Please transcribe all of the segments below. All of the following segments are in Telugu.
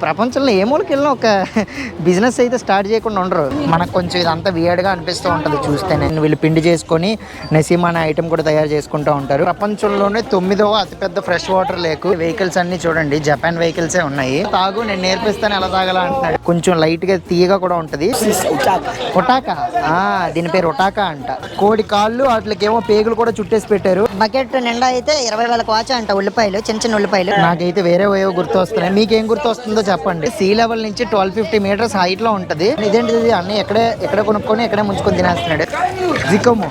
ప్రపంచంలో ఏ మూలకి వెళ్ళినా ఒక బిజినెస్ అయితే స్టార్ట్ చేయకుండా ఉండరు. మనకు కొంచెం ఇదంతా వియర్డ్గా అనిపిస్తూ ఉంటుంది చూస్తేనే. వీళ్ళు పిండి చేసుకొని నసీమ్ అనే ఐటమ్ కూడా తయారు చేసుకుంటూ ఉంటారు. ప్రపంచంలోనే 9వ అతిపెద్ద ఫ్రెష్ వాటర్ లేక్. వెహికల్స్ అన్ని చూడండి, జపాన్ వెహికల్సే ఉన్నాయి. తాగు, నేను నేర్పిస్తాను ఎలా తాగాల అంటున్నాడు. కొంచెం లైట్ గా తీయగా కూడా ఉంటది. ఒటాకా, దీని పేరు ఒటాకా అంట. కోడి కాళ్ళు వాటికేమో పేగులు కూడా చుట్టేసి పెట్టారు. బకెట్ నిండా అయితే 20,000 వాచ్ అంట. ఉల్లిపాయలు, చిన్న చిన్న ఉల్లిపాయలు. నాకైతే వేరే ఏవో గుర్తు వస్తున్నాయి. మీకేం గుర్తు వస్తుందో చెప్పండి. సీ లెవెల్ నుంచి 1250 మీటర్స్ హైట్ లో ఉంటది. ఇదేంటిది అన్ని ఎక్కడే కొనుక్కొని ఎక్కడే ముంచుకొని తినేస్తున్నాడు. జికోమో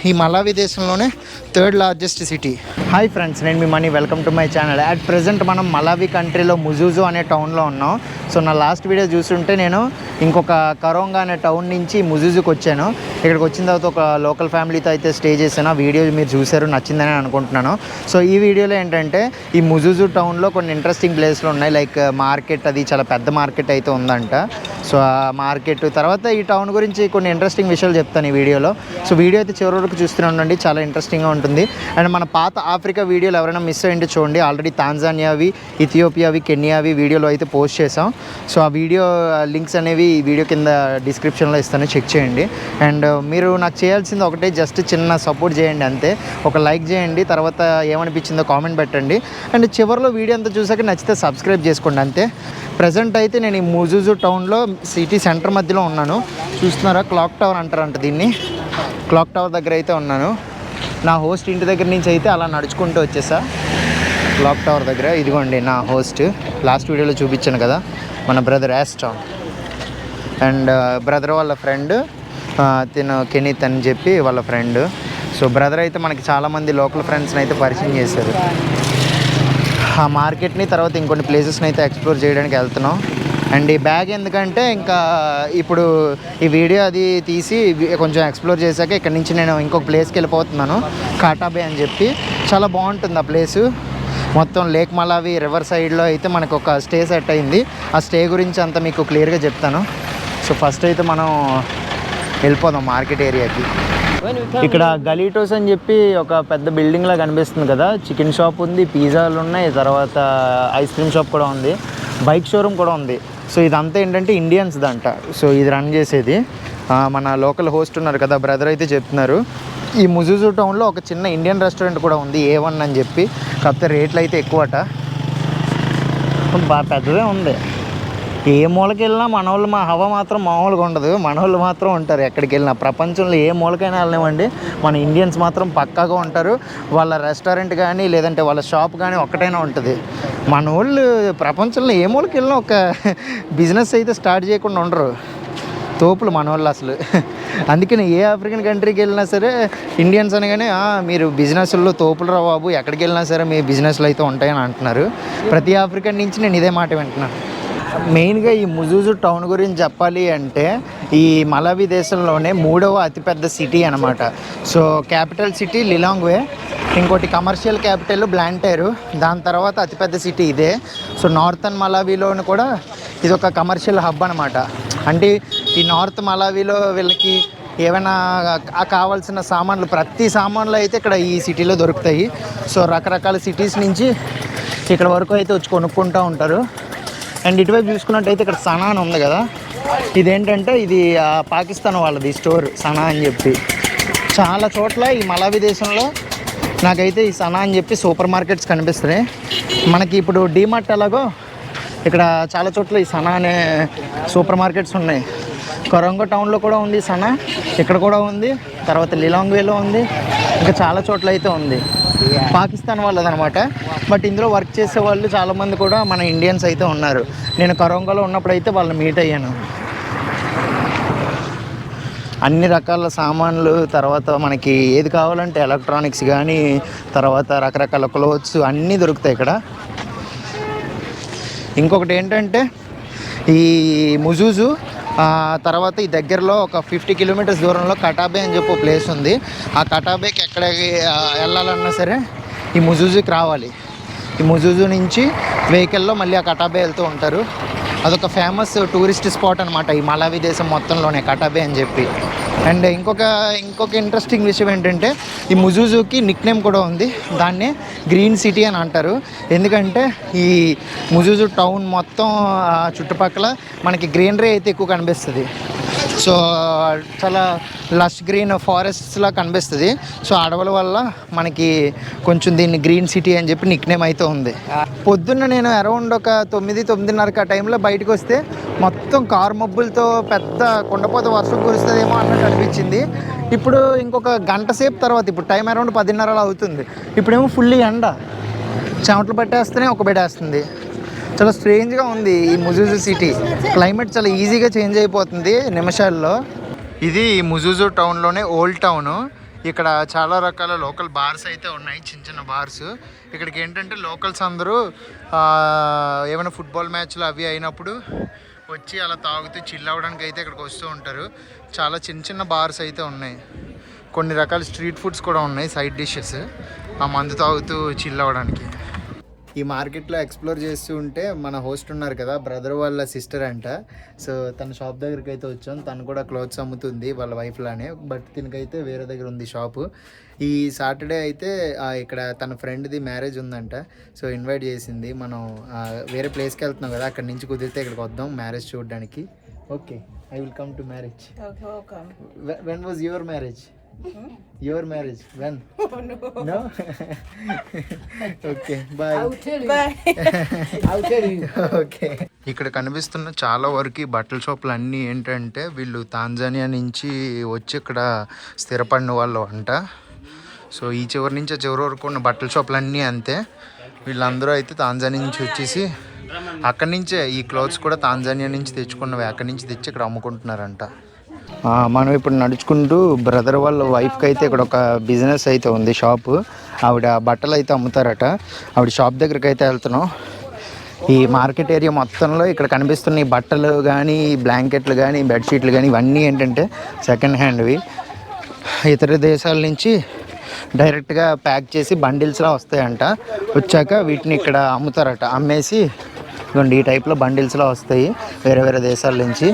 ఈ మలావి దేశంలోనే 3rd largest city. Hi friends, నేను మీ Mani. Welcome to my channel. At present మనం మలావి కంట్రీలో ముజూజు అనే టౌన్లో ఉన్నాం. సో నా లాస్ట్ వీడియో చూస్తుంటే నేను ఇంకొక కరోంగా అనే టౌన్ నుంచి ముజూజుకి వచ్చాను. ఇక్కడికి వచ్చిన తర్వాత ఒక లోకల్ ఫ్యామిలీతో అయితే స్టే చేశాను. ఆ వీడియో మీరు చూసారు, నచ్చిందని అనుకుంటున్నాను. సో ఈ వీడియోలో ఏంటంటే ఈ ముజూజు టౌన్లో కొన్ని ఇంట్రెస్టింగ్ ప్లేస్లు ఉన్నాయి. లైక్ మార్కెట్, అది చాలా పెద్ద మార్కెట్ అయితే ఉందంట. సో ఆ మార్కెట్ తర్వాత ఈ టౌన్ గురించి కొన్ని ఇంట్రెస్టింగ్ విషయాలు చెప్తాను ఈ వీడియోలో. సో వీడియో అయితే చివరి వరకు చూస్తూనే ఉండండి, చాలా ఇంట్రెస్టింగ్గా ఉంటుంది. అండ్ మన పాత ఆఫ్రికా వీడియోలు ఎవరైనా మిస్ అయ్యింటే చూడండి. ఆల్రెడీ తాంజానియావి, ఇథియోపియావి, కెన్యావి వీడియోలో అయితే పోస్ట్ చేసాం. సో ఆ వీడియో లింక్స్ అనేవి ఈ వీడియో కింద డిస్క్రిప్షన్లో ఇస్తాను, చెక్ చేయండి. అండ్ మీరు నాకు చేయాల్సింది ఒకటే, జస్ట్ చిన్న సపోర్ట్ చేయండి అంతే. ఒక లైక్ చేయండి, తర్వాత ఏమనిపించిందో కామెంట్ పెట్టండి. అండ్ చివరిలో వీడియో అంతా చూసాక నచ్చితే సబ్స్క్రైబ్ చేసుకోండి అంతే. ప్రజెంట్ అయితే నేను ఈ ముజూజు టౌన్లో సిటీ సెంటర్ మధ్యలో ఉన్నాను. చూస్తున్నారా, క్లాక్ టవర్ అంటారంట దీన్ని. క్లాక్ టవర్ దగ్గర అయితే ఉన్నాను. నా హోస్ట్ ఇంటి దగ్గర నుంచి అయితే అలా నడుచుకుంటూ వచ్చేసా క్లాక్ టవర్ దగ్గర. ఇదిగోండి నా హోస్ట్, లాస్ట్ వీడియోలో చూపించాను కదా, మన బ్రదర్ యాస్టాన్. అండ్ బ్రదర్ వాళ్ళ ఫ్రెండ్ తిను కెనీత్ అని చెప్పి వాళ్ళ ఫ్రెండ్. సో బ్రదర్ అయితే మనకి చాలామంది లోకల్ ఫ్రెండ్స్ని అయితే పరిచయం చేశారు. ఆ మార్కెట్ని తర్వాత ఇంకొన్ని ప్లేసెస్ని అయితే ఎక్స్ప్లోర్ చేయడానికి వెళ్తున్నాం. అండ్ ఈ బ్యాగ్ ఎందుకంటే ఇంకా ఇప్పుడు ఈ వీడియో అది తీసి కొంచెం ఎక్స్ప్లోర్ చేశాక ఇక్కడ నుంచి నేను ఇంకొక ప్లేస్కి వెళ్ళిపోతున్నాను, కాటాబే అని చెప్పి. చాలా బాగుంటుంది ఆ ప్లేసు. మొత్తం లేక్ మలావి రివర్ సైడ్లో అయితే మనకు ఒక స్టే సెట్ అయింది. ఆ స్టే గురించి అంతా మీకు క్లియర్గా చెప్తాను. సో ఫస్ట్ అయితే మనం వెళ్ళిపోదాం మార్కెట్ ఏరియాకి. ఇక్కడ గలీటోస్ అని చెప్పి ఒక పెద్ద బిల్డింగ్ లా కనిపిస్తుంది కదా. చికెన్ షాప్ ఉంది, పిజ్జాలు ఉన్నాయి, తర్వాత ఐస్ క్రీమ్ షాప్ కూడా ఉంది, బైక్ షోరూమ్ కూడా ఉంది. సో ఇదంతా ఏంటంటే ఇండియన్స్ దంట. సో ఇది రన్ చేసేది మన లోకల్ హోస్ట్ ఉన్నారు కదా, బ్రదర్ అయితే చెప్తున్నారు. ఈ ముజూజు టౌన్లో ఒక చిన్న ఇండియన్ రెస్టారెంట్ కూడా ఉంది, A1 అని చెప్పి. కాకపోతే రేట్లు అయితే ఎక్కువట. బాగా పెద్దదే ఉంది. ఏ మూలకి వెళ్ళినా మనోళ్ళు, మా హవా మాత్రం మామూలుగా ఉండదు. మనోళ్ళు మాత్రం ఉంటారు ఎక్కడికి వెళ్ళినా. ప్రపంచంలో ఏ మూలకైనా వెళ్ళినామండి, మన ఇండియన్స్ మాత్రం పక్కాగా ఉంటారు. వాళ్ళ రెస్టారెంట్ కానీ లేదంటే వాళ్ళ షాప్ కానీ ఒక్కటైనా ఉంటుంది. మన వాళ్ళు ప్రపంచంలో ఏ మూలకి వెళ్ళినా ఒక బిజినెస్ అయితే స్టార్ట్ చేయకుండా ఉండరు. తోపులు మన వాళ్ళు అసలు. అందుకని ఏ ఆఫ్రికన్ కంట్రీకి వెళ్ళినా సరే ఇండియన్స్ అనగానే మీరు బిజినెస్లో తోపులు రా బాబు, ఎక్కడికి వెళ్ళినా సరే మీ బిజినెస్లు అయితే ఉంటాయని అంటున్నారు. ప్రతి ఆఫ్రికన్ నుంచి నేను ఇదే మాట వింటున్నాను. మెయిన్గా ఈ ముజూజు టౌన్ గురించి చెప్పాలి అంటే ఈ మలావి దేశంలోనే 3వ అతిపెద్ద సిటీ అనమాట. సో క్యాపిటల్ సిటీ లిలాంగ్వే, ఇంకోటి కమర్షియల్ క్యాపిటల్ బ్లాంటైరు, దాని తర్వాత అతిపెద్ద సిటీ ఇదే. సో నార్థన్ మలావిలోని కూడా ఇది ఒక కమర్షియల్ హబ్ అనమాట. అంటే ఈ నార్త్ మలావిలో వీళ్ళకి ఏమైనా కావాల్సిన సామాన్లు, ప్రతి సామాన్లు అయితే ఇక్కడ ఈ సిటీలో దొరుకుతాయి. సో రకరకాల సిటీస్ నుంచి ఇక్కడ వరకు అయితే వచ్చి కొనుక్కుంటూ ఉంటారు. అండ్ ఇటువైపు చూసుకున్నట్టయితే ఇక్కడ సనా అని ఉంది కదా, ఇదేంటంటే ఇది పాకిస్తాన్ వాళ్ళది స్టోర్, సనా అని చెప్పి. చాలా చోట్ల ఈ మలావి దేశంలో నాకైతే ఈ సనా అని చెప్పి సూపర్ మార్కెట్స్ కనిపిస్తున్నాయి. మనకి ఇప్పుడు డీమార్ట్ ఎలాగో ఇక్కడ చాలా చోట్ల ఈ సనా అనే సూపర్ మార్కెట్స్ ఉన్నాయి. కొరంగో టౌన్లో కూడా ఉంది సనా, ఇక్కడ కూడా ఉంది, తర్వాత లిలాంగ్వేలో ఉంది, ఇంకా చాలా చోట్ల అయితే ఉంది. పాకిస్తాన్ వాళ్ళదనమాట. బట్ ఇందులో వర్క్ చేసే వాళ్ళు చాలామంది కూడా మన ఇండియన్స్ అయితే ఉన్నారు. నేను కొరంగోలో ఉన్నప్పుడు అయితే వాళ్ళని మీట్ అయ్యాను. అన్ని రకాల సామాన్లు, తర్వాత మనకి ఏది కావాలంటే ఎలక్ట్రానిక్స్ కానీ, తర్వాత రకరకాల క్లోత్స్ అన్నీ దొరుకుతాయి ఇక్కడ. ఇంకొకటి ఏంటంటే ఈ ముజూజు తర్వాత ఈ దగ్గరలో ఒక 50 కిలోమీటర్స్ దూరంలో కటాబే అని చెప్పి ప్లేస్ ఉంది. ఆ కటాబేకి ఎక్కడికి వెళ్ళాలన్నా సరే ఈ ముజూజుకి రావాలి. ఈ ముజూజు నుంచి వెహికల్లో మళ్ళీ ఆ కటాబే వెళ్తూ ఉంటారు. అదొక ఫేమస్ టూరిస్ట్ స్పాట్ అనమాట ఈ మలావి దేశం మొత్తంలోనే, కటాబే అని చెప్పి. అండ్ ఇంకొక ఇంట్రెస్టింగ్ విషయం ఏంటంటే ఈ ముజుజుకి నిక్ నేమ్ కూడా ఉంది. దాన్ని గ్రీన్ సిటీ అని అంటారు. ఎందుకంటే ఈ ముజుజు టౌన్ మొత్తం చుట్టుపక్కల మనకి గ్రీనరీ అయితే ఎక్కువ కనిపిస్తుంది. సో చాలా లష్ గ్రీన్ ఫారెస్ట్స్లా కనిపిస్తుంది. సో అడవుల వల్ల మనకి కొంచెం దీన్ని గ్రీన్ సిటీ అని చెప్పి నిక్ నేమ్ అయితే ఉంది. పొద్దున్న నేను అరౌండ్ ఒక 9-9:30 టైంలో బయటకు వస్తే మొత్తం కారు మబ్బులతో పెద్ద కుండపోత వర్షం కురుస్తుందేమో అన్నట్టు అనిపించింది. ఇప్పుడు ఇంకొక గంట సేపు తర్వాత, ఇప్పుడు టైం అరౌండ్ 10:30 అవుతుంది, ఇప్పుడేమో ఫుల్ ఎండ, చెమటలు పట్టేస్తేనే ఒక బెడేస్తుంది. చాలా స్ట్రేంజ్గా ఉంది ఈ ముజుజు సిటీ. క్లైమేట్ చాలా ఈజీగా చేంజ్ అయిపోతుంది నిమిషాల్లో. ఇది ముజుజు టౌన్లోనే ఓల్డ్ టౌను. ఇక్కడ చాలా రకాల లోకల్ బార్స్ అయితే ఉన్నాయి, చిన్న చిన్న బార్స్. ఇక్కడికి ఏంటంటే లోకల్స్ అందరూ ఏమైనా ఫుట్బాల్ మ్యాచ్లు అవి అయినప్పుడు వచ్చి అలా తాగుతూ చిల్ అవ్వడానికి అయితే ఇక్కడికి వస్తూ ఉంటారు. చాలా చిన్న చిన్న బార్స్ అయితే ఉన్నాయి. కొన్ని రకాల స్ట్రీట్ ఫుడ్స్ కూడా ఉన్నాయి, సైడ్ డిషెస్, ఆ మందు తాగుతూ చిల్ అవ్వడానికి. ఈ మార్కెట్లో ఎక్స్ప్లోర్ చేస్తూ ఉంటే మన హోస్ట్ ఉన్నారు కదా, బ్రదర్ వాళ్ళ సిస్టర్ అంట. సో తన షాప్ దగ్గరికి అయితే వచ్చాం. తను కూడా క్లోత్స్ అమ్ముతుంది వాళ్ళ వైఫ్ లానే, బట్ దీనికైతే వేరే దగ్గర ఉంది షాపు. ఈ సాటర్డే అయితే ఇక్కడ తన ఫ్రెండ్ది మ్యారేజ్ ఉందంట. సో ఇన్వైట్ చేసింది. మనం వేరే ప్లేస్కి వెళ్తున్నాం కదా, అక్కడి నుంచి కుదిరితే ఇక్కడికి వద్దాం మ్యారేజ్ చూడడానికి. Okay, I will come to marriage. When was your marriage? Your marriage when? No. Okay, bye. I'll tell you. Okay. ఇక్కడ కనిపిస్తున్న చాలా వరకు బట్టల షాపులు అన్నీ ఏంటంటే వీళ్ళు తాంజానియా నుంచి వచ్చి ఇక్కడ స్థిరపడిన వాళ్ళు అంట. సో ఈ చివరి నుంచి ఆ చివరి వరకు ఉన్న బట్టల షాపులు అన్నీ అంతే. వీళ్ళందరూ అయితే తాంజానియా నుంచి వచ్చేసి అక్కడి నుంచే ఈ క్లోత్స్ కూడా తాంజానియా నుంచి తెచ్చుకున్నవి అక్కడి నుంచి తెచ్చి ఇక్కడ అమ్ముకుంటున్నారంట. మనం ఇప్పుడు నడుచుకుంటూ బ్రదర్ వాళ్ళ వైఫ్కి అయితే ఇక్కడ ఒక బిజినెస్ అయితే ఉంది, షాపు. ఆవిడ బట్టలు అయితే అమ్ముతారట. ఆవిడ షాప్ దగ్గరికి అయితే వెళ్తున్నాం. ఈ మార్కెట్ ఏరియా మొత్తంలో ఇక్కడ కనిపిస్తున్న ఈ బట్టలు కానీ, బ్లాంకెట్లు కానీ, బెడ్షీట్లు కానీ ఇవన్నీ ఏంటంటే సెకండ్ హ్యాండ్వి. ఇతర దేశాల నుంచి డైరెక్ట్గా ప్యాక్ చేసి బండిల్స్లా వస్తాయంట. వచ్చాక వీటిని ఇక్కడ అమ్ముతారట. అమ్మేసి ఇదిగోండి ఈ టైప్లో బండిల్స్లో వస్తాయి వేరే వేరే దేశాల నుంచి.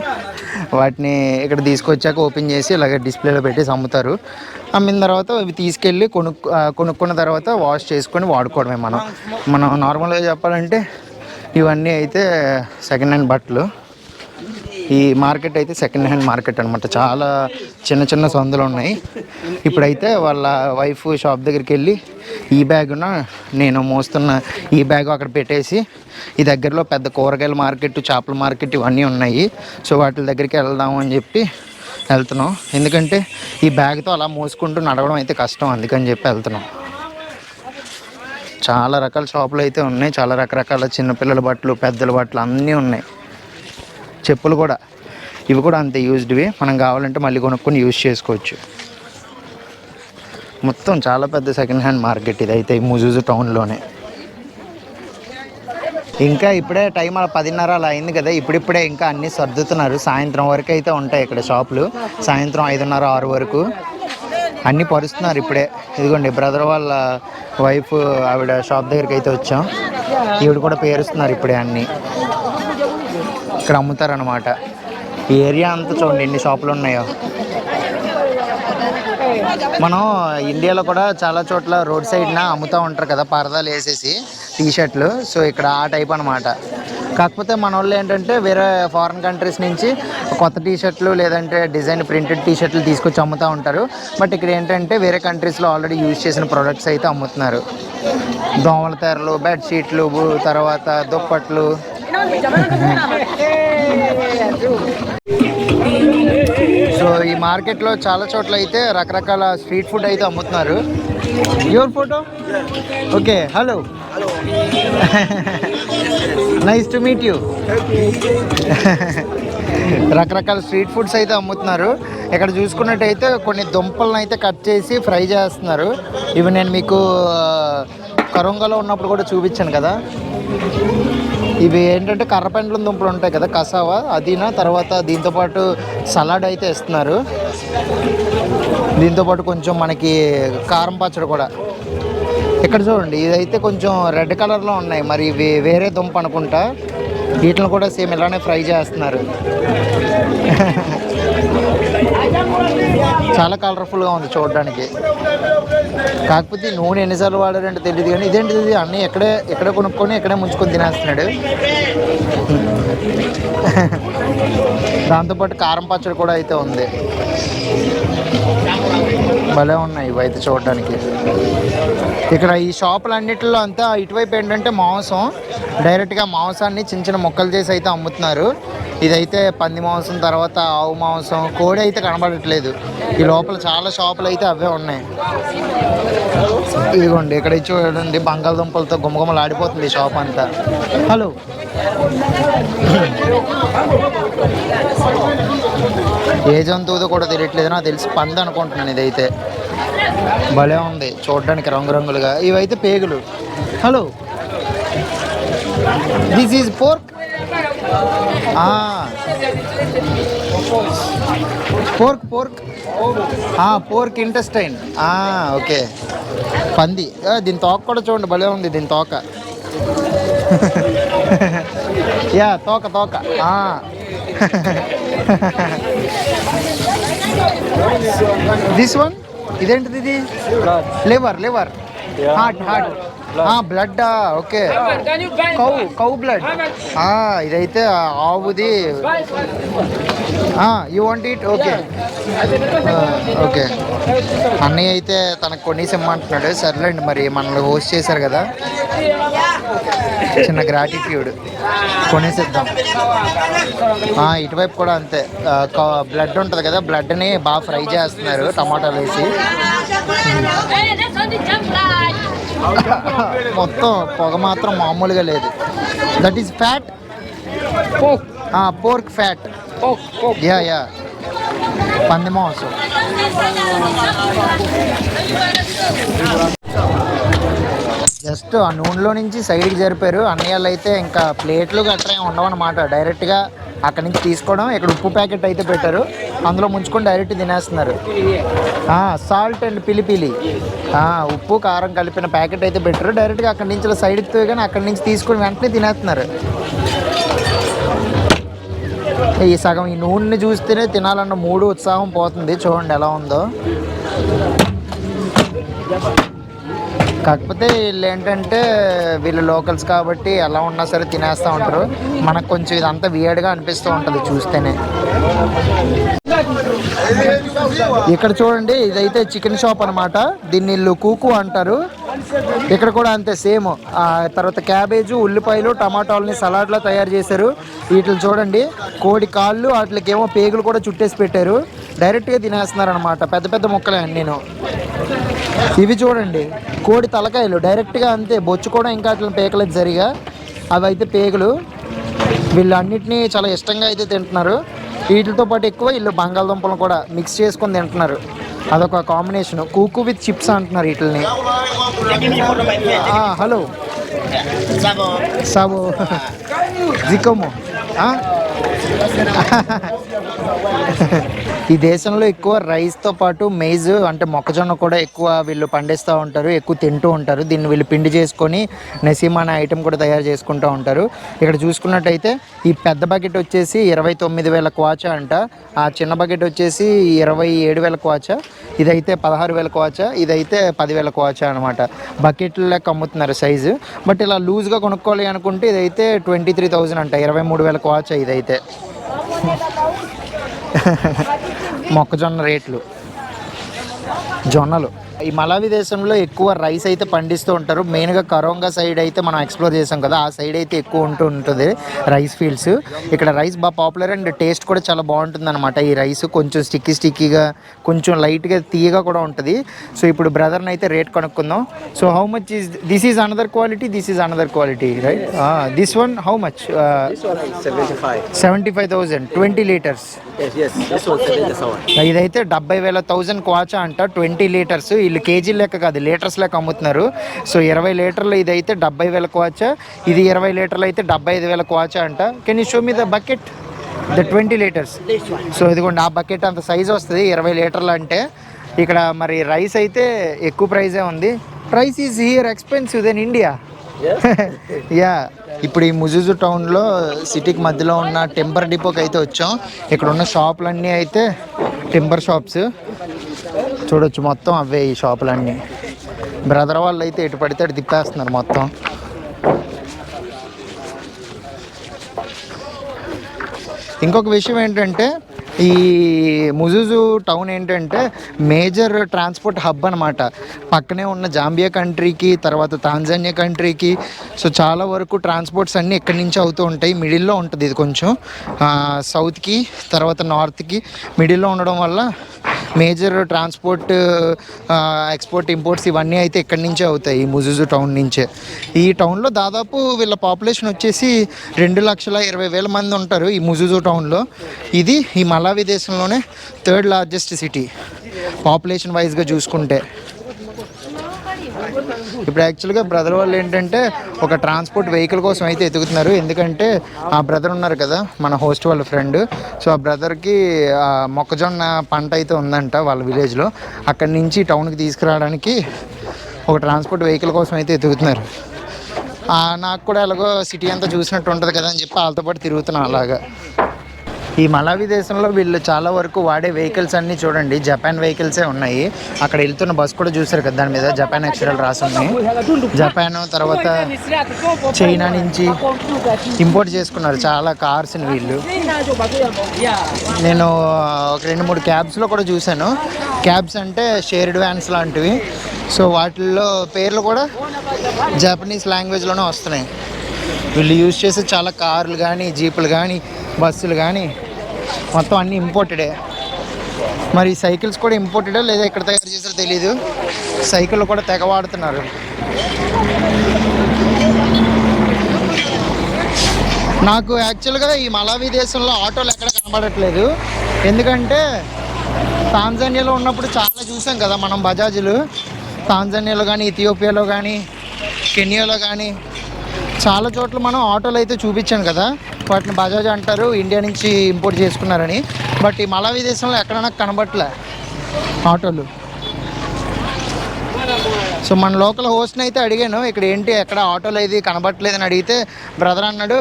వాటిని ఇక్కడ తీసుకొచ్చాక ఓపెన్ చేసి ఇలాగ డిస్ప్లేలో పెట్టేసి అమ్ముతారు. అమ్మిన తర్వాత ఇవి తీసుకెళ్ళి కొనుక్కున్న తర్వాత వాష్ చేసుకొని వాడుకోవడమే. మనం నార్మల్గా చెప్పాలంటే ఇవన్నీ అయితే సెకండ్ హ్యాండ్ బట్టలు. ఈ మార్కెట్ అయితే సెకండ్ హ్యాండ్ మార్కెట్ అనమాట. చాలా చిన్న చిన్న సందులు ఉన్నాయి. ఇప్పుడైతే వాళ్ళ వైఫ్ షాప్ దగ్గరికి వెళ్ళి ఈ బ్యాగున నేను మోస్తున్న ఈ బ్యాగు అక్కడ పెట్టేసి ఈ దగ్గరలో పెద్ద కూరగాయల మార్కెట్, చేపల మార్కెట్ ఇవన్నీ ఉన్నాయి. సో వాటి దగ్గరికి వెళ్దాము అని చెప్పి వెళ్తున్నాం. ఎందుకంటే ఈ బ్యాగ్తో అలా మోసుకుంటూ నడవడం అయితే కష్టం, అందుకని చెప్పి వెళ్తున్నాం. చాలా రకాల షాపులు అయితే ఉన్నాయి. చాలా రకరకాల చిన్నపిల్లల బట్టలు, పెద్దల బట్టలు అన్నీ ఉన్నాయి. చెప్పులు కూడా, ఇవి కూడా అంతే యూజ్డ్వి. మనం కావాలంటే మళ్ళీ కొనుక్కొని యూజ్ చేసుకోవచ్చు. మొత్తం చాలా పెద్ద సెకండ్ హ్యాండ్ మార్కెట్ ఇది అయితే ముజుజు టౌన్లోనే. ఇంకా ఇప్పుడే టైం 10:30 అలా అయింది కదా, ఇప్పుడిప్పుడే ఇంకా అన్నీ సర్దుతున్నారు. సాయంత్రం వరకు అయితే ఉంటాయి ఇక్కడ షాపులు. సాయంత్రం 5:30-6 వరకు అన్నీ పరుస్తున్నారు ఇప్పుడే. ఇదిగోండి బ్రదర్ వాళ్ళ వైఫ్ ఆవిడ షాప్ దగ్గరికి అయితే వచ్చాం. ఈవిడ కూడా పేరుస్తున్నారు ఇప్పుడే అన్నీ. ఇక్కడ అమ్ముతారనమాట. ఈ ఏరియా అంతా చూడండి ఎన్ని షాపులు ఉన్నాయో. మనం ఇండియాలో కూడా చాలా చోట్ల రోడ్ సైడ్న అమ్ముతూ ఉంటారు కదా పరదాలు వేసేసి టీషర్ట్లు. సో ఇక్కడ ఆ టైప్ అనమాట. కాకపోతే మన వాళ్ళు ఏంటంటే వేరే ఫారిన్ కంట్రీస్ నుంచి కొత్త టీషర్ట్లు లేదంటే డిజైన్ ప్రింటెడ్ టీషర్ట్లు తీసుకొచ్చి అమ్ముతూ ఉంటారు. బట్ ఇక్కడ ఏంటంటే వేరే కంట్రీస్లో ఆల్రెడీ యూజ్ చేసిన ప్రోడక్ట్స్ అయితే అమ్ముతున్నారు. దోమల తెరలు, బెడ్షీట్లు, తర్వాత దుప్పట్లు. సో ఈ మార్కెట్లో చాలా చోట్ల అయితే రకరకాల స్ట్రీట్ ఫుడ్ అయితే అమ్ముతున్నారు. Your photo? Okay, hello, nice to meet you. రకరకాల స్ట్రీట్ ఫుడ్స్ అయితే అమ్ముతున్నారు. ఇక్కడ చూసుకున్నట్టయితే కొన్ని దుంపలను అయితే కట్ చేసి ఫ్రై చేస్తున్నారు. ఇవి నేను మీకు కరోంగాలో ఉన్నప్పుడు కూడా చూపించాను కదా. ఇవి ఏంటంటే కర్రపెండ్లం దుంపలు ఉంటాయి కదా, కసావా అదినా. తర్వాత దీంతోపాటు సలాడ్ అయితే ఇస్తున్నారు. దీంతోపాటు కొంచెం మనకి కారం పచ్చడి కూడా. ఇక్కడ చూడండి ఇదైతే కొంచెం రెడ్ కలర్లో ఉన్నాయి. మరి ఇవి వేరే దుంప అనుకుంటా. వీటిని కూడా సేమ్ ఇలానే ఫ్రై చేస్తున్నారు. చాలా కలర్ఫుల్గా ఉంది చూడడానికి. కాకపోతే ఈ నూనె ఎన్నిసార్లు వాడారంటే తెలియదు కానీ ఇదేంటిది ఇది అన్నీ ఎక్కడే కొనుక్కొని ఎక్కడే ముంచుకొని తినేస్తున్నాడు. దాంతోపాటు కారం పచ్చడి కూడా అయితే ఉంది. భలే ఉన్నాయి ఇవైతే చూడడానికి. ఇక్కడ ఈ షాపులన్నిటిలో అంతా ఇటువైపు ఏంటంటే మాంసం, డైరెక్ట్గా మాంసాన్ని చిన్న చిన్న ముక్కలు చేసి అయితే అమ్ముతున్నారు. ఇదైతే పంది మాంసం, తర్వాత ఆవు మాంసం, కోడి అయితే కనబడట్లేదు. ఈ లోపల చాలా షాపులు అయితే అవే ఉన్నాయి. ఇదిగోండి ఇక్కడ చూడండి బంగాళదుంపలతో గుమగుమలు ఆడిపోతుంది ఈ షాప్ అంతా. హలో, ఏ జంతువుదో కూడా తెలియట్లేదు, నాకు తెలిసి పంది అనుకుంటున్నాను. ఇదైతే భలే ఉంది చూడడానికి రంగురంగులుగా. ఇవైతే పేగులు. Hello, this is pork. Pork intestine. Okay, పంది. దీని తోక కూడా చూడండి భలే ఉంది. దీని తోక యా తోక. దిస్ వన్ ఇదేంటిది? ఇది liver, heart. Blood. Okay, cow blood. ఇదైతే ఆవుది. You want it? ఓకే. అన్నయ్య అయితే తనకు కొనేసి ఇమ్మంటున్నాడు. సర్లేండి, మరి మనల్ని హోస్ట్ చేశారు కదా, చిన్న గ్రాటిట్యూడ్, కొనేసిద్దాం. ఇటువైపు కూడా అంతే. బ్లడ్ ఉంటుంది కదా, బ్లడ్ని బాగా ఫ్రై చేస్తున్నారు టమాటాలు వేసి. మొత్తం పొగ మాత్రం మామూలుగా లేదు. That is fat. Pork fat. Yeah పంది మాంసం. జస్ట్ ఆ నూనెలో నుంచి సైడ్కి జరిపారు. అన్నయ్యలు అయితే ఇంకా ప్లేట్లు గట్రా ఉండవన్నమాట, డైరెక్ట్గా అక్కడి నుంచి తీసుకోవడం. ఇక్కడ ఉప్పు ప్యాకెట్ అయితే పెట్టారు, అందులో ముంచుకొని డైరెక్ట్ తినేస్తున్నారు. సాల్ట్ అండ్ పిలిపిలి, ఉప్పు కారం కలిపిన ప్యాకెట్ అయితే పెట్టారు. డైరెక్ట్గా అక్కడి నుంచి సైడ్కి కానీ అక్కడి నుంచి తీసుకొని వెంటనే తినేస్తున్నారు. ఈ సగం ఈ నూనెని చూస్తేనే తినాలన్న మూడు ఉత్సాహం పోతుంది. చూడండి ఎలా ఉందో. కాకపోతే వీళ్ళు ఏంటంటే వీళ్ళు లోకల్స్ కాబట్టి ఎలా ఉన్నా సరే తినేస్తూ ఉంటారు. మనకు కొంచెం ఇదంతా వియర్డ్గా అనిపిస్తూ ఉంటుంది చూస్తేనే. ఇక్కడ చూడండి ఇదైతే చికెన్ షాప్ అనమాట. దీన్ని వీళ్ళు కూకు అంటారు. ఇక్కడ కూడా అంతే సేమ్. తర్వాత క్యాబేజు, ఉల్లిపాయలు, టమాటాలని సలాడ్లా తయారు చేశారు. వీటిని చూడండి కోడి కాళ్ళు, వాటికేమో పేగులు కూడా చుట్టేసి పెట్టారు. డైరెక్ట్గా తినేస్తున్నారు అనమాట, పెద్ద పెద్ద ముక్కలే నేను. ఇవి చూడండి కోడి తలకాయలు, డైరెక్ట్గా అంతే, బొచ్చు కూడా ఇంకా అట్లా పేకలేదు సరిగా. అవి అయితే పేగులు. వీళ్ళు అన్నిటినీ చాలా ఇష్టంగా అయితే తింటున్నారు. వీటితో పాటు ఎక్కువ వీళ్ళు బంగాళదుంపలను కూడా మిక్స్ చేసుకొని తింటున్నారు. అదొక కాంబినేషన్. కూకు విత్ చిప్స్ అంటున్నారు వీటిని. హలో, సాబో జికోమో. ఈ దేశంలో ఎక్కువ రైస్తో పాటు మెయిజ్ అంటే మొక్కజొన్న కూడా ఎక్కువ వీళ్ళు పండిస్తూ ఉంటారు, ఎక్కువ తింటూ ఉంటారు. దీన్ని వీళ్ళు పిండి చేసుకొని నసీమ్ అనే ఐటెం కూడా తయారు చేసుకుంటూ ఉంటారు. ఇక్కడ చూసుకున్నట్టయితే ఈ పెద్ద బకెట్ వచ్చేసి 29,000 క్వాచా అంట. ఆ చిన్న బకెట్ వచ్చేసి 27,000 క్వాచా. ఇదైతే 16,000 క్వాచా. ఇదైతే 10,000 క్వాచా అనమాట. బకెట్లు లెక్క అమ్ముతున్నారు సైజు. బట్ ఇలా లూజ్గా కొనుక్కోవాలి అనుకుంటే ఇదైతే 23,000 అంట, 23,000 క్వాచా ఇదైతే. మొక్కజొన్న రేట్లు, జొన్నలు. ఈ మలావి దేశంలో ఎక్కువ రైస్ అయితే పండిస్తూ ఉంటారు. మెయిన్గా కరోంగా సైడ్ అయితే మనం ఎక్స్ప్లోర్ చేసాం కదా, ఆ సైడ్ అయితే ఎక్కువ ఉంటుంది రైస్ ఫీల్డ్స్. ఇక్కడ రైస్ బాగా పాపులర్ అండ్ టేస్ట్ కూడా చాలా బాగుంటుంది అనమాట. ఈ రైస్ కొంచెం స్టిక్కీగా, కొంచెం లైట్గా తీయగా కూడా ఉంటుంది. సో ఇప్పుడు బ్రదర్ని అయితే రేట్ కనుక్కుందాం. So how much is this is another quality, this is another quality, right? This one how much? 75,000, 20 litres. ఇదైతే 70,000 క్వాచా అంట, 20 లీటర్స్. వీళ్ళు కేజీ లెక్క కాదు, లీటర్స్ లెక్క అమ్ముతున్నారు. సో 20 లీటర్లు ఇదైతే 70,000 క్వాచా. ఇది 20 లీటర్లు అయితే 75,000 క్వాచా అంట. Can you show me the bucket, the 20 litres? So ఇదిగోండి ఆ బకెట్ అంత సైజ్ వస్తుంది 20 లీటర్లు అంటే. ఇక్కడ మరి రైస్ అయితే ఎక్కువ ప్రైజే ఉంది. Price is here expensive than India. Yeah ఇప్పుడు ఈ ముజుజు టౌన్లో సిటీకి మధ్యలో ఉన్న టెంపర్ డిపోకి అయితే వచ్చాం. ఇక్కడ ఉన్న షాపులన్నీ అయితే టింబర్ షాప్స్ చూడొచ్చు. మొత్తం అవే ఈ షాపులన్నీ. బ్రదర్ వాళ్ళు అయితే ఎటు పడితే అటు తిప్పేస్తున్నారు మొత్తం. ఇంకొక విషయం ఏంటంటే ఈ ముజుజు టౌన్ ఏంటంటే మేజర్ ట్రాన్స్పోర్ట్ హబ్ అనమాట. పక్కనే ఉన్న జాంబియా కంట్రీకి, తర్వాత తాంజానియా కంట్రీకి, సో చాలా వరకు ట్రాన్స్పోర్ట్స్ అన్నీ ఇక్కడి నుంచి అవుతూ ఉంటాయి. మిడిల్లో ఉంటుంది ఇది, కొంచెం సౌత్కి తర్వాత నార్త్కి మిడిల్లో ఉండడం వల్ల మేజర్ ట్రాన్స్పోర్ట్, ఎక్స్పోర్ట్, ఇంపోర్ట్స్ ఇవన్నీ అయితే ఇక్కడి నుంచే అవుతాయి, ఈ ముజుజు టౌన్ నుంచే. ఈ టౌన్లో దాదాపు వీళ్ళ పాపులేషన్ వచ్చేసి 2,20,000 మంది ఉంటారు ఈ ముజుజు టౌన్లో. ఇది ఈ మలావి దేశంలోనే 3rd లార్జెస్ట్ సిటీ పాపులేషన్ వైజ్గా చూసుకుంటే. ఇప్పుడు యాక్చువల్గా బ్రదర్ వాళ్ళు ఏంటంటే ఒక ట్రాన్స్పోర్ట్ వెహికల్ కోసం అయితే ఎదుగుతున్నారు. ఎందుకంటే ఆ బ్రదర్ ఉన్నారు కదా మన హోస్ట్ వాళ్ళ ఫ్రెండ్, సో ఆ బ్రదర్కి మొక్కజొన్న పంట అయితే ఉందంట వాళ్ళ విలేజ్లో. అక్కడి నుంచి టౌన్కి తీసుకురావడానికి ఒక ట్రాన్స్పోర్ట్ వెహికల్ కోసం అయితే ఎదుగుతున్నారు. నాకు కూడా ఎలాగో సిటీ అంతా చూసినట్టు ఉంటుంది కదా అని చెప్పి వాళ్ళతో పాటు తిరుగుతున్నాను అలాగా. ఈ మలావి దేశంలో వీళ్ళు చాలా వరకు వాడే వెహికల్స్ అన్నీ చూడండి జపాన్ వెహికల్సే ఉన్నాయి. అక్కడ వెళ్తున్న బస్ కూడా చూసారు కదా, దాని మీద జపాన్ అక్షరాలు రాసి ఉన్నాయి. జపాన్ తర్వాత చైనా నుంచి ఇంపోర్ట్ చేసుకున్నారు చాలా కార్స్ని వీళ్ళు. నేను ఒక 2-3 క్యాబ్స్లో కూడా చూశాను. క్యాబ్స్ అంటే షేర్డ్ వ్యాన్స్ లాంటివి. సో వాటిల్లో పేర్లు కూడా జపనీస్ లాంగ్వేజ్లోనే వస్తున్నాయి. వీళ్ళు యూజ్ చేసే చాలా కార్లు కానీ, జీపులు కానీ, బస్సులు కానీ మొత్తం అన్నీ ఇంపోర్టెడే. మరి సైకిల్స్ కూడా ఇంపోర్టెడే లేదా ఇక్కడ తయారు చేసారో తెలీదు. సైకిళ్ళు కూడా తెగ వాడుతున్నారు. నాకు యాక్చువల్గా ఈ మలావి దేశంలో ఆటోలు ఎక్కడ కనబడట్లేదు. ఎందుకంటే తాంజానియాలో ఉన్నప్పుడు చాలా చూసాం కదా మనం బజాజులు. తాంజానియాలో కానీ, ఇథియోపియాలో కానీ, కెన్యాలో కానీ చాలా చోట్ల మనం ఆటోలు అయితే చూపించాను కదా, వాటిని బజాజ్ అంటారు, ఇండియా నుంచి ఇంపోర్ట్ చేసుకున్నారని. బట్ ఈ మలావి దేశంలో ఎక్కడ నాకు కనబట్లే ఆటోలు. సో మన లోకల్ హోస్ట్ని అయితే అడిగాను ఇక్కడ ఏంటి ఎక్కడ ఆటోలు అయితే కనబట్టలేదని అడిగితే బ్రదర్ అన్నాడు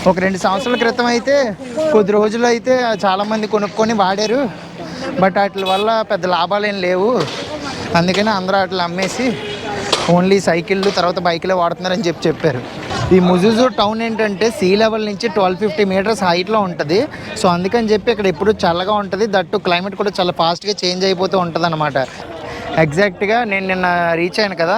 ఒక 2 సంవత్సరాల క్రితం అయితే కొద్ది రోజులు అయితే చాలామంది కొనుక్కొని వాడారు, బట్ వాటి వల్ల పెద్ద లాభాలు ఏం లేవు, అందుకని అందరూ వాటిని అమ్మేసి ఓన్లీ సైకిళ్ళు తర్వాత బైక్లే వాడుతున్నారని చెప్పారు. ఈ ముజుజు టౌన్ ఏంటంటే సీ లెవెల్ నుంచి 1250 మీటర్స్ హైట్లో ఉంటుంది. సో అందుకని చెప్పి ఇక్కడ ఎప్పుడు చల్లగా ఉంటుంది. దట్టు క్లైమేట్ కూడా చాలా ఫాస్ట్గా చేంజ్ అయిపోతూ ఉంటుంది అనమాట. ఎగ్జాక్ట్గా నేను నిన్న రీచ్ అయ్యాను కదా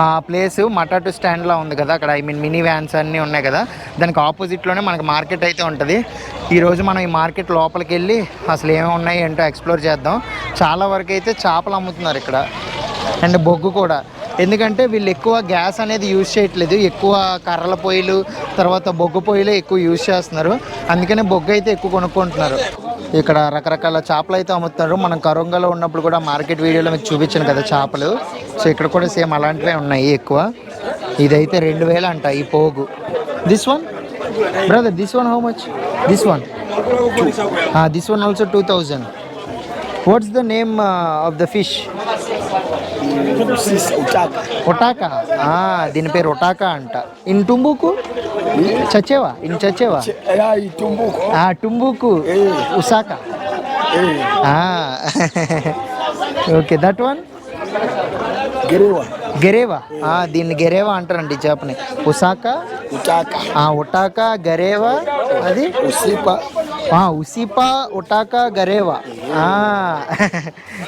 ఆ ప్లేస్ మటాటు స్టాండ్లా ఉంది కదా, అక్కడ మినీ వ్యాన్స్ అన్నీ ఉన్నాయి కదా, దానికి ఆపోజిట్లోనే మనకి మార్కెట్ అయితే ఉంటుంది. ఈరోజు మనం ఈ మార్కెట్ లోపలికి వెళ్ళి అసలు ఏమేమి ఉన్నాయి ఏంటో ఎక్స్ప్లోర్ చేద్దాం. చాలా వరకు అయితే చేపలు అమ్ముతున్నారు ఇక్కడ అండ్ బొగ్గు కూడా. ఎందుకంటే వీళ్ళు ఎక్కువ గ్యాస్ అనేది యూజ్ చేయట్లేదు, ఎక్కువ కర్రల పొయ్యిలు తర్వాత బొగ్గు పొయ్యిలు ఎక్కువ యూజ్ చేస్తున్నారు. అందుకనే బొగ్గు అయితే ఎక్కువ కొనుక్కుంటున్నారు. ఇక్కడ రకరకాల చేపలు అయితే అమ్ముతున్నారు. మనం కరోంగాలో ఉన్నప్పుడు కూడా మార్కెట్ వీడియోలో మీకు చూపించాను కదా చేపలు. సో ఇక్కడ కూడా సేమ్ అలాంటివే ఉన్నాయి ఎక్కువ. ఇదైతే 2,000 అంట ఈ పోగు. This one brother, this one how much? This one this one also 2,000. What's the name of the fish? ఒటాకా. దీని పేరు ఒటాకా అంట. ఇన్ టుంబుకు చచ్చేవా? In Chichewa? టుంబుకు ఉసాకా. ఓకే, దట్ వన్ గెరేవా. దీన్ని గెరేవా అంటారండి ఈ చేపని. ఉసాకా, ఒటాకా, గరేవా, అది ఉసిపా, ఒటాకా, గరేవా.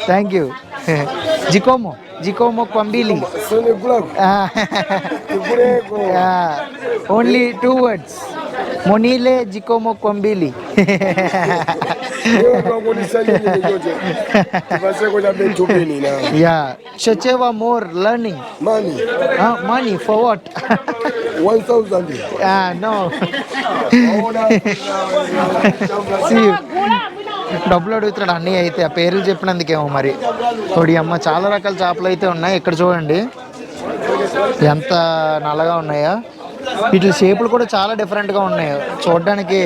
Thank you. జికోమో క్వంబిలి. Only 2 words. Monile Giacomo Quambili. Yeah. Shacheva more learning. Money for what? 1,000. No. See you. డబ్బులు అడుగుతున్నాడు అన్నీ అయితే ఆ పేర్లు చెప్పినందుకేమో మరి. తోడి అమ్మ చాలా రకాల చేపలు అయితే ఉన్నాయి. ఇక్కడ చూడండి ఎంత నల్లగా ఉన్నాయా. వీటి షేపులు కూడా చాలా డిఫరెంట్గా ఉన్నాయి చూడడానికి.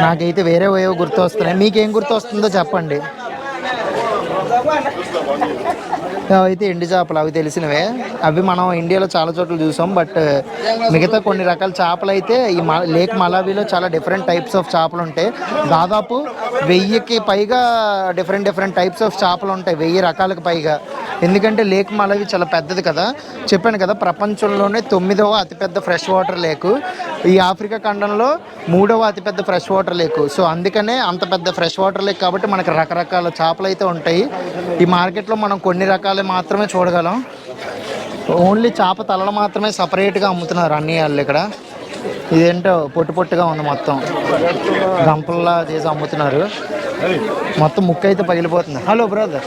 నాకైతే వేరే ఏవో గుర్తు వస్తున్నాయి. మీకేం గుర్తు వస్తుందో చెప్పండి. అయితే ఎండు చేపలు అవి తెలిసినవే. అవి మనం ఇండియాలో చాలా చోట్ల చూసాం. బట్ మిగతా కొన్ని రకాల చేపలు అయితే ఈ లేక్ మలావిలో చాలా డిఫరెంట్ టైప్స్ ఆఫ్ చేపలు ఉంటాయి. దాదాపు 1000కి పైగా డిఫరెంట్ టైప్స్ ఆఫ్ చేపలు ఉంటాయి, 1000 రకాలకు పైగా. ఎందుకంటే లేక్ మలావి చాలా పెద్దది కదా, చెప్పాను కదా, ప్రపంచంలోనే 9వ అతిపెద్ద ఫ్రెష్ వాటర్ లేకు, ఈ ఆఫ్రికా ఖండంలో 3వ అతిపెద్ద ఫ్రెష్ వాటర్ లేకు. సో అందుకనే అంత పెద్ద ఫ్రెష్ వాటర్ లేక్ కాబట్టి మనకు రకరకాల చేపలు అయితే ఉంటాయి. ఈ మార్కెట్లో మనం కొన్ని రకాలు మాత్రమే చూడగలం. ఓన్లీ చేప తలలు మాత్రమే సపరేట్గా అమ్ముతున్నారు అన్ని వాళ్ళు ఇక్కడ. ఇదేంటో పొట్టుగా ఉంది, మొత్తం గంపల్లా చేసి అమ్ముతున్నారు. మొత్తం ముక్క అయితే పగిలిపోతుంది. Hello brother,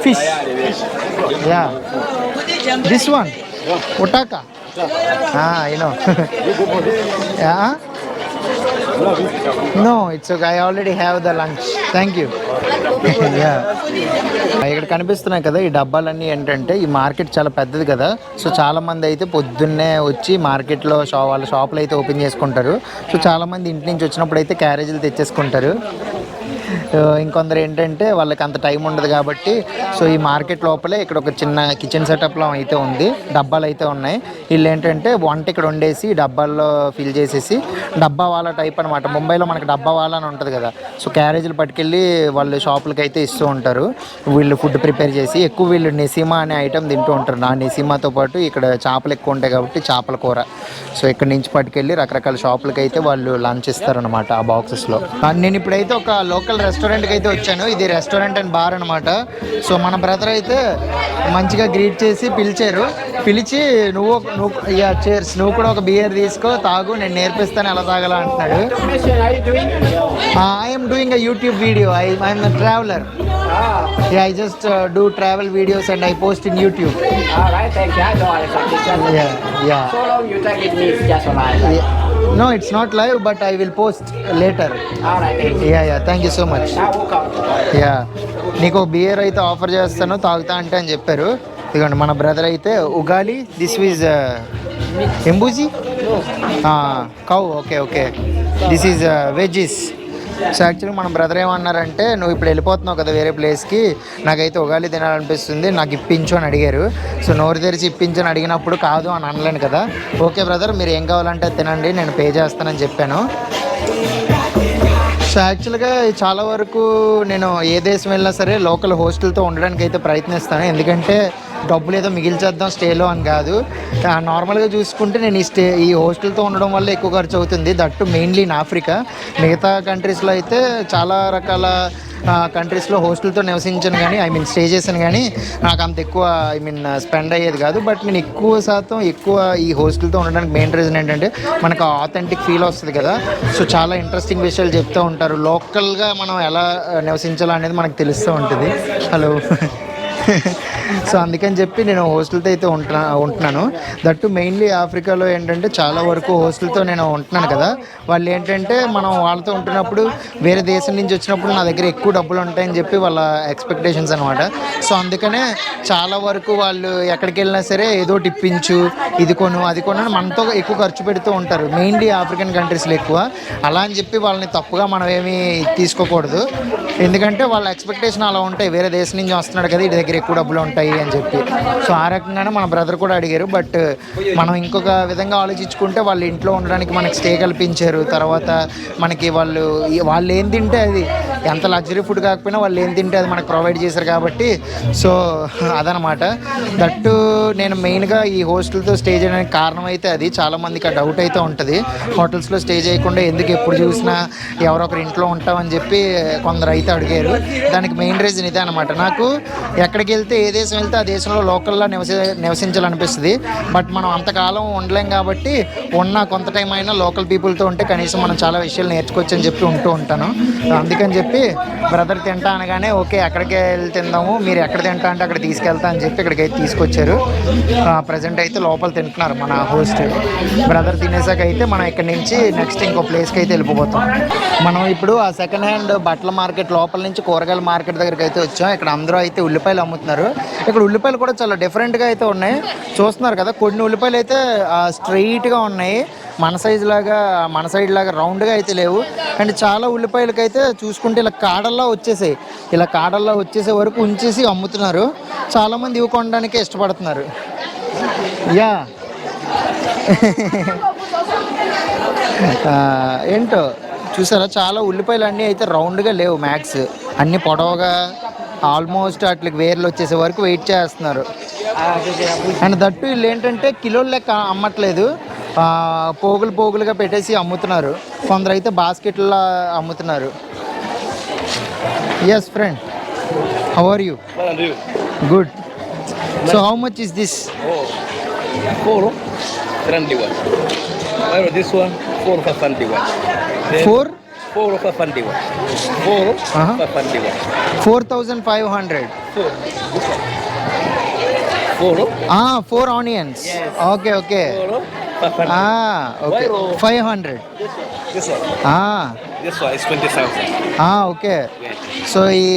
fish, ya this one ఉటాకా, I know. No, it's okay. I already have the lunch. Thank you. Yeah. ఇక్కడ కనిపిస్తున్నాయి కదా ఈ డబ్బాలన్నీ ఏంటంటే, ఈ మార్కెట్ చాలా పెద్దది కదా. సో చాలా మంది అయితే పొద్దున్నే వచ్చి మార్కెట్లో వాళ్ళ షాపులు అయితే ఓపెన్ చేసుకుంటారు. సో చాలా మంది ఇంటి నుంచి వచ్చినప్పుడు అయితే క్యారేజీలు తెచ్చేసుకుంటారు. ఇంకొందరు ఏంటంటే వాళ్ళకి అంత టైం ఉండదు కాబట్టి సో ఈ మార్కెట్ లోపలే ఇక్కడ ఒక చిన్న కిచెన్ సెటప్లో అయితే ఉంది, డబ్బాలు అయితే ఉన్నాయి. వీళ్ళు ఏంటంటే వంట ఇక్కడ వండేసి డబ్బాల్లో ఫిల్ చేసేసి డబ్బా వాళ్ళ టైప్ అనమాట. ముంబైలో మనకి డబ్బా వాళ్ళ అని ఉంటుంది కదా, సో క్యారేజీలు పట్టుకెళ్ళి వాళ్ళు షాపులకి అయితే ఇస్తూ ఉంటారు. వీళ్ళు ఫుడ్ ప్రిపేర్ చేసి ఎక్కువ వీళ్ళు నెసీమా అనే ఐటెం తింటూ ఉంటారు. నా నెసీమాతో పాటు ఇక్కడ చేపలు ఎక్కువ ఉంటాయి కాబట్టి చేపల కూర. సో ఇక్కడ నుంచి పట్టుకెళ్ళి రకరకాల షాపులకి అయితే వాళ్ళు లంచ్ ఇస్తారనమాట ఆ బాక్సెస్లో. నేను ఇప్పుడైతే ఒక లోకల్ రెస్టారెంట్కి అయితే వచ్చాను. ఇది రెస్టారెంట్ అండ్ బార్ అనమాట. సో మన బ్రదర్ అయితే మంచిగా గ్రీట్ చేసి పిలిచి నువ్వు చేర్స్, నువ్వు కూడా ఒక బియర్ తీసుకో, తాగు, నేను నేర్పిస్తాను ఎలా తాగాల అంటున్నాడు. I'm doing a YouTube video. I'm a traveller. Yeah, I just do travel videos and I post in YouTube. Alright, thank you. Yeah. So long you take it means just live. No, it's not live, but I will post later. Alright, thank you. Yeah, thank you so much. Welcome. Yeah. నీకు బియర్ అయితే ఆఫర్ చేస్తాను, తాగుతా అంటే అని చెప్పారు. ఇదిగోండి మన బ్రదర్ అయితే ఉగాలి. దిస్ ఈజ్ ఎంబూజీ cow. Okay. This is veggies. So actually మన బ్రదర్ ఏమన్నారంటే, నువ్వు ఇప్పుడు వెళ్ళిపోతున్నావు కదా వేరే ప్లేస్కి, నాకైతే ఉగాలి తినాలనిపిస్తుంది, నాకు ఇప్పించు అని అడిగారు. సో నోరు తెరిచి ఇప్పించని అడిగినప్పుడు కాదు అని అనలేను కదా. ఓకే బ్రదర్, మీరు ఏం కావాలంటే తినండి, నేను పే చేస్తానని చెప్పాను. సో యాక్చువల్గా చాలా వరకు నేను ఏ దేశం వెళ్ళినా సరే లోకల్ హోస్టల్తో ఉండడానికి అయితే ప్రయత్నిస్తాను. ఎందుకంటే డబ్బులు ఏదో మిగిల్చేద్దాం స్టేలో అని కాదు. నార్మల్గా చూసుకుంటే నేను ఈ హోస్టల్తో ఉండడం వల్ల ఎక్కువ ఖర్చు అవుతుంది. That mainly in Africa. మిగతా కంట్రీస్లో అయితే చాలా రకాల కంట్రీస్లో హోస్టల్తో నివసించాను కానీ స్టే చేశాను కానీ నాకు అంత ఎక్కువ స్పెండ్ అయ్యేది కాదు. బట్ నేను ఎక్కువ శాతం ఈ హోస్టల్తో ఉండడానికి మెయిన్ రీజన్ ఏంటంటే మనకు ఆథెంటిక్ ఫీల్ వస్తుంది కదా. సో చాలా ఇంట్రెస్టింగ్ విషయాలు చెప్తూ ఉంటారు. లోకల్గా మనం ఎలా నివసించాలో అనేది మనకు తెలుస్తూ ఉంటుంది. హలో. సో అందుకని చెప్పి నేను హాస్టల్తో అయితే ఉంటున్నాను. దట్టు మెయిన్లీ ఆఫ్రికాలో ఏంటంటే చాలా వరకు హాస్టల్తో నేను ఉంటున్నాను కదా. వాళ్ళు ఏంటంటే మనం వాళ్ళతో ఉంటున్నప్పుడు వేరే దేశం నుంచి వచ్చినప్పుడు నా దగ్గర ఎక్కువ డబ్బులు ఉంటాయని చెప్పి వాళ్ళ ఎక్స్పెక్టేషన్స్ అనమాట. సో అందుకనే చాలా వరకు వాళ్ళు ఎక్కడికి వెళ్ళినా సరే ఏదో టిప్పించు, ఇది కొను అది కొను అని మనతో ఎక్కువ ఖర్చు పెడుతూ ఉంటారు. మెయిన్లీ ఆఫ్రికన్ కంట్రీస్లో ఎక్కువ. అలా అని చెప్పి వాళ్ళని తప్పుగా మనం ఏమీ తీసుకోకూడదు. ఎందుకంటే వాళ్ళ ఎక్స్పెక్టేషన్ అలా ఉంటాయి, వేరే దేశం నుంచి వస్తున్నాడు కదా వీడి దగ్గర ఎక్కువ డబ్బులు ఉంటాయి అని చెప్పి. సో ఆ రకంగానే మన బ్రదర్ కూడా అడిగారు. బట్ మనం ఇంకొక విధంగా ఆలోచించుకుంటే వాళ్ళు ఇంట్లో ఉండడానికి మనకి స్టే కల్పించారు. తర్వాత మనకి వాళ్ళు ఏం తింటే అది ఎంత లగ్జరీ ఫుడ్ కాకపోయినా వాళ్ళు ఏం తింటే అది మనకు ప్రొవైడ్ చేశారు కాబట్టి సో అదనమాట. దట్టు నేను మెయిన్గా ఈ హాస్టల్తో స్టే చేయడానికి కారణం అయితే అది. చాలామందికి ఆ డౌట్ అయితే ఉంటుంది, హోటల్స్లో స్టే చేయకుండా ఎందుకు ఎప్పుడు చూసినా ఎవరో ఒకరి ఇంట్లో ఉంటామని చెప్పి కొందరు అయితే అడిగారు. దానికి మెయిన్ రీజన్ ఇదే అనమాట. నాకు ఎక్కడికి వెళ్తే ఏ దేశం వెళ్తే ఆ దేశంలో లోకల్లా నివసించాలనిపిస్తుంది. బట్ మనం అంతకాలం ఉండలేం కాబట్టి ఉన్న కొంత టైం అయినా లోకల్ పీపుల్తో ఉంటే కనీసం మనం చాలా విషయాలు నేర్చుకోవచ్చు అని చెప్పి ఉంటూ ఉంటాను. అందుకని చెప్పి బ్రదర్ తింటా అనగానే ఓకే ఎక్కడికి వెళ్ళి తిందాము, మీరు ఎక్కడ తింటా అంటే అక్కడ తీసుకెళ్తా అని చెప్పి ఇక్కడికైతే తీసుకొచ్చారు. ప్రజెంట్ అయితే లోపల తింటున్నారు మన హోస్ట్. బ్రదర్ తినేసాక అయితే మనం ఇక్కడ నుంచి నెక్స్ట్ ఇంకో ప్లేస్కి అయితే వెళ్ళిపోతాం. మనం ఇప్పుడు ఆ సెకండ్ హ్యాండ్ బట్టల మార్కెట్ లోపల నుంచి కూరగాయల మార్కెట్ దగ్గరికి అయితే వచ్చాం. ఇక్కడ అందరూ అయితే ఉల్లిపాయలు అమ్ముతున్నారు. ఇక్కడ ఉల్లిపాయలు కూడా చాలా డిఫరెంట్గా అయితే ఉన్నాయి, చూస్తున్నారు కదా. కొన్ని ఉల్లిపాయలు అయితే స్ట్రైట్గా ఉన్నాయి, మన సైడ్ లాగా రౌండ్గా అయితే లేవు. అండ్ చాలా ఉల్లిపాయలకైతే చూసుకుంటే ఇలా కాడల్లా వచ్చేసాయి, ఇలా కాడల్లా వచ్చేసే వరకు ఉంచేసి అమ్ముతున్నారు. చాలామంది ఇవి కొనడానికి ఇష్టపడుతున్నారు. యా ఏంటో చూసారా, చాలా ఉల్లిపాయలు అన్నీ అయితే రౌండ్గా లేవు, మ్యాక్స్ అన్నీ పొడవుగా ఆల్మోస్ట్ అట్లకి వేర్లు వచ్చేసే వరకు వెయిట్ చేస్తున్నారు. అండ్ దట్టు వీళ్ళు ఏంటంటే కిలోల లెక్క అమ్మట్లేదు, పోగులు పోగులుగా పెట్టేసి అమ్ముతున్నారు. కొందరు అయితే బాస్కెట్లో అమ్ముతున్నారు. Yes friend, how are you? Good. So how much is this? 471. This one 471. 471. 471. 4,500. 4 onions. Yes. Okay. 4 okay. 500. This one. This one is 20,000. Okay. So ఈ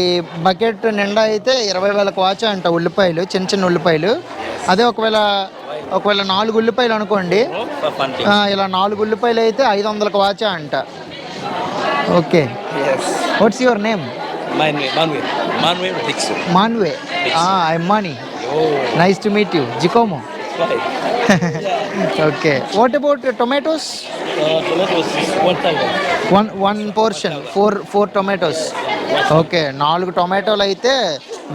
బకెట్ నిండా అయితే 20,000 వాచ్ అంట ఉల్లిపాయలు, చిన్న చిన్న ఉల్లిపాయలు. అదే ఒకవేళ 4 ఉల్లిపాయలు అనుకోండి, ఇలా 4 ఉల్లిపాయలు అయితే 500 వాచ్ అంట. Okay. Yes. What's your name? Manuel Dixon. మాన్వే. I'm Mani. Oh. Nice to meet you. జికోమో. Right. Okay. What about tomatoes? Tomatoes is 1,000. One portion, 4 tomatoes. Okay, 4 టొమాటోలు అయితే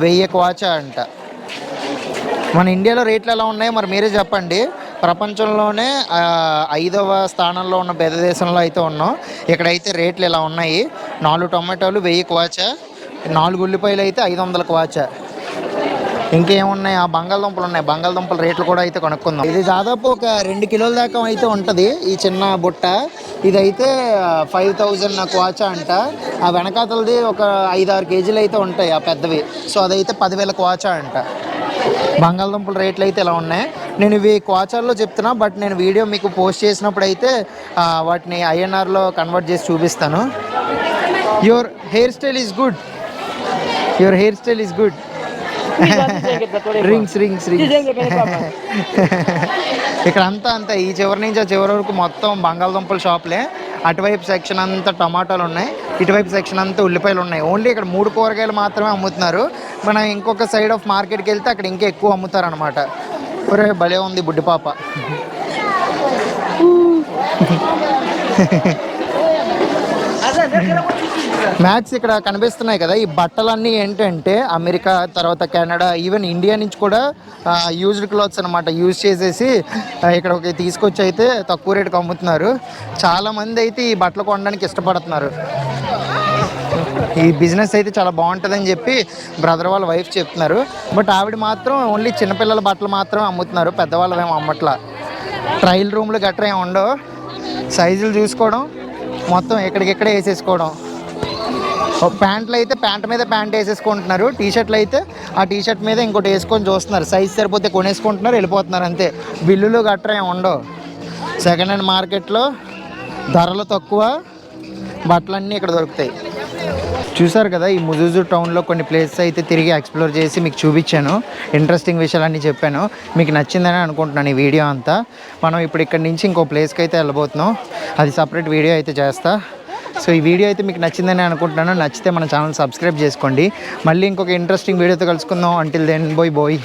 1000 వాచా అంట. మన ఇండియాలో రేట్లు ఎలా ఉన్నాయో మరి మీరే చెప్పండి. ప్రపంచంలోనే 5వ స్థానంలో ఉన్న పెద్ద దేశంలో అయితే ఉన్నాం. ఇక్కడైతే రేట్లు ఇలా ఉన్నాయి. 4 టొమాటోలు 1000 వాచా, 4 ఉల్లిపాయలు అయితే 500 వాచా. ఇంకేమున్నాయి? బంగాళదుంపలు ఉన్నాయి. బంగాళదుంపల రేట్లు కూడా అయితే కొనుక్కుందాం. ఇది దాదాపు ఒక 2 కిలోల దాకా అయితే ఉంటుంది ఈ చిన్న బుట్ట. ఇదైతే 5,000 క్వాచా అంట. ఆ వెనకాతలది ఒక 5-6 కేజీలు అయితే ఉంటాయి ఆ పెద్దవి. సో అదైతే 10,000 క్వాచా అంట. బంగాళదుంపల రేట్లు అయితే ఇలా ఉన్నాయి. నేను ఇవి క్వాచాల్లో చెప్తున్నా, బట్ నేను వీడియో మీకు పోస్ట్ చేసినప్పుడు అయితే వాటిని ఐఎన్ఆర్లో కన్వర్ట్ చేసి చూపిస్తాను. Your hair style is good. Rings ఇక్కడ అంతా ఈ చివరి నుంచి ఆ చివరి వరకు మొత్తం బంగాళదుంపల షాపులే. అటువైపు సెక్షన్ అంతా టమాటాలు ఉన్నాయి, ఇటువైపు సెక్షన్ అంతా ఉల్లిపాయలు ఉన్నాయి. ఓన్లీ ఇక్కడ 3 కూరగాయలు మాత్రమే అమ్ముతున్నారు. మనం ఇంకొక సైడ్ ఆఫ్ మార్కెట్కి వెళ్తే అక్కడ ఇంకా ఎక్కువ అమ్ముతారు అనమాట. ఒరే భలే ఉంది బుడ్డి పాప. మ్యాక్స్ ఇక్కడ కనిపిస్తున్నాయి కదా, ఈ బట్టలన్నీ ఏంటంటే అమెరికా, తర్వాత కెనడా, ఈవెన్ ఇండియా నుంచి కూడా యూజ్డ్ క్లాత్స్ అనమాట. యూజ్ చేసేసి ఇక్కడ తీసుకొచ్చి అయితే తక్కువ రేటుకి అమ్ముతున్నారు. చాలామంది అయితే ఈ బట్టలు కొనడానికి ఇష్టపడుతున్నారు. ఈ బిజినెస్ అయితే చాలా బాగుంటుందని చెప్పి బ్రదర్ వాళ్ళ వైఫ్ చెప్తున్నారు. బట్ ఆవిడ మాత్రం ఓన్లీ చిన్నపిల్లల బట్టలు మాత్రమే అమ్ముతున్నారు, పెద్దవాళ్ళు ఏమో అమ్మట్లా. ట్రయల్ రూమ్లు గట్రా ఏమి ఉండవు. సైజులు చూసుకోవడం, మొత్తం ఎక్కడికెక్కడే వేసేసుకోవడం. ప్యాంట్లు అయితే ప్యాంట్ మీద ప్యాంట్ వేసేసుకుంటున్నారు, టీషర్ట్లు అయితే ఆ టీషర్ట్ మీద ఇంకోటి వేసుకొని చూస్తున్నారు. సైజ్ సరిపోతే కొనేసుకుంటున్నారు, వెళ్ళిపోతున్నారు అంతే. బిల్లులు గట్రా ఏమి ఉండవు. సెకండ్ హ్యాండ్ మార్కెట్లో ధరలు తక్కువ, బట్టలన్నీ ఇక్కడ దొరుకుతాయి. చూసారు కదా, ఈ ముజుజు టౌన్లో కొన్ని ప్లేసెస్ అయితే తిరిగి ఎక్స్ప్లోర్ చేసి మీకు చూపించాను. ఇంట్రెస్టింగ్ విషయాలన్నీ చెప్పాను. మీకు నచ్చిందని అనుకుంటున్నాను ఈ వీడియో అంతా. మనం ఇప్పుడు ఇక్కడ నుంచి ఇంకో ప్లేస్కి అయితే వెళ్ళబోతున్నాం. అది సపరేట్ వీడియో అయితే చేస్తా. సో ఈ వీడియో అయితే మీకు నచ్చిందని అనుకుంటున్నాను. నచ్చితే మన ఛానల్ సబ్స్క్రైబ్ చేసుకోండి. మళ్ళీ ఇంకొక ఇంట్రెస్టింగ్ వీడియోతో కలుసుకుందాం. అంటిల్ దెన్ బోయ్.